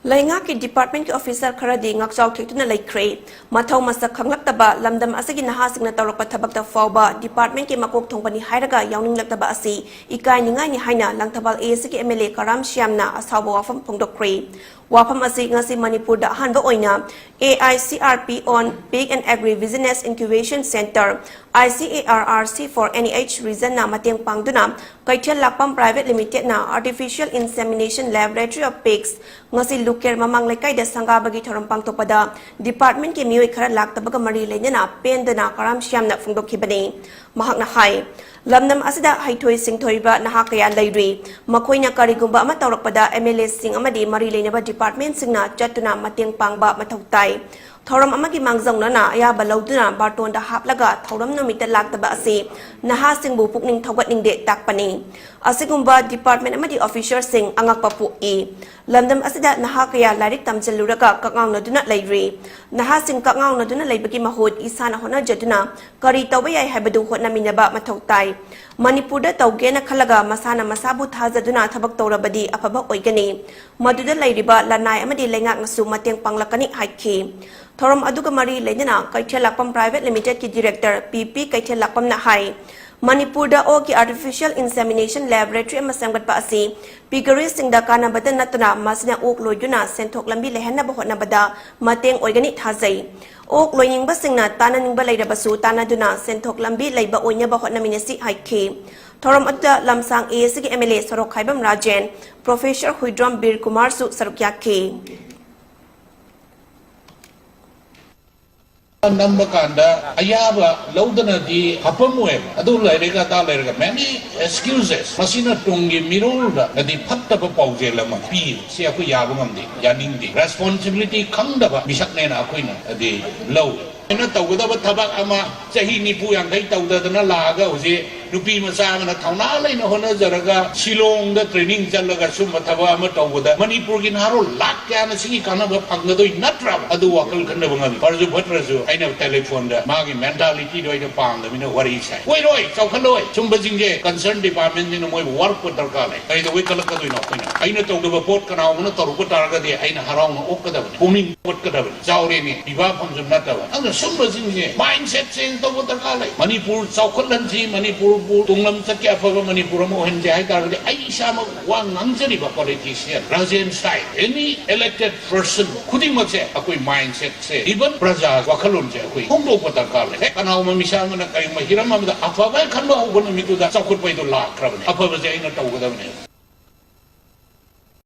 Laingak ki department ki officer kharadi ngakchaw thekuna laikre mathau masak khanglakta lamdam asagi nahasingna tawrakpa thabakta fawba department ki makok thongpani hairaga yawninglaktaba asi ikai ningai ni haina langthabal asigi MLA Karam Shyamna asawa wafam phongdokre wafam asi ngasi Manipur-da hanba oina AICRP on Pig and Agri Business Incubation Center ICARRC for NEH reason na mateng pangduna Keithellakpam Private Limited na Artificial Insemination Laboratory of Pigs ngasi luker mamang lekay da sangabagi thoram pangthokpada department ki mioi khara laktabaga mari leina pendana Karam Shyamna phongdokhibani mahakna hai lamnam asida haithoi singthoiba nahakaya lairi makoina karigumba ama tawrakpada MLA sing amadi mari leinaba department singna chatuna mateng pangba mathautai thoram amagi mangjongna na ayaba lauduna bartonda haplaga thoram namita laktaba ase naha singbu pukning thogatningde takpani asigumba department amadi officer sing angakpa pu lamdam asida naha kaya larik tamchaluraga kakangna duna lairi naha sing kakangna duna laibaki mahod isana hona jaduna kari tawayai habadu hotnaminaba mathautai Manipur-da tawgena khalaga masana masabu thajaduna thabak tawrabadi afaba oigani maduda lairiba lanai amadi lengak nasu mateng panglakani haikhi thoram aduga mari leina Keithellakpam Private Limited ki director PP Keithellakpam na hai Manipur-da ki Artificial Insemination Laboratory amasamgat pa asi pigari singda kana batan natuna masina ok loyuna senthok lambi lehenna bahotna bada mateng oigani thajai ok loying basingna tananing ba lairabasu tanaduna senthok lambi laiba oinya bahotna minasi haikhe thoram adda lamsang ASG MLA Sorok Khaibam Rajen Professor Huidram Bir Kumar su sarukyakhe Nambakanda ayaba laudana di hapamwe adu lairega ta lairega many excuses masina tungi mirulda di phatta pa pauje lama pi se aku yaba ngamdi yaningdi responsibility khangdaba bisakne na akoina di law ena tawgada thabak ama chahi nipu yang kai tawdadana laga uje nupi macha mana thauna laina hona jaraga Shillong da training chalaga sum thaba ama tawgada Manipur gi naro lak kya na singi kana ba phangdoi natra adu wakal khanna bangam parju bhatrasu aina telephone da magi mentality doi da pang da mina wari sai oi roi chawkhaloi chumba jingje concern department ni moi work ko darkar lai ai da wei kalak ka doi na koina aina tawda report kana mana taru ko targa de aina harau na okada puning pot kada jawre ni biba phangjum nata ba ang sumba jingje mindset change to ko darkar lai Manipur chawkhalan ji Manipur tunglam sakya phaga Manipur mo henje hai targa de ai sama wa ngangjari ba politician Rajen style any elected person khuding makse akoi mindset se even praja wakhalun je akoi hongdo ko darkar le kana ma misal mana kai mahiram ma afaba khanba hogon mi tu da chawkhut pai to la krabne afaba je ina tawgadabne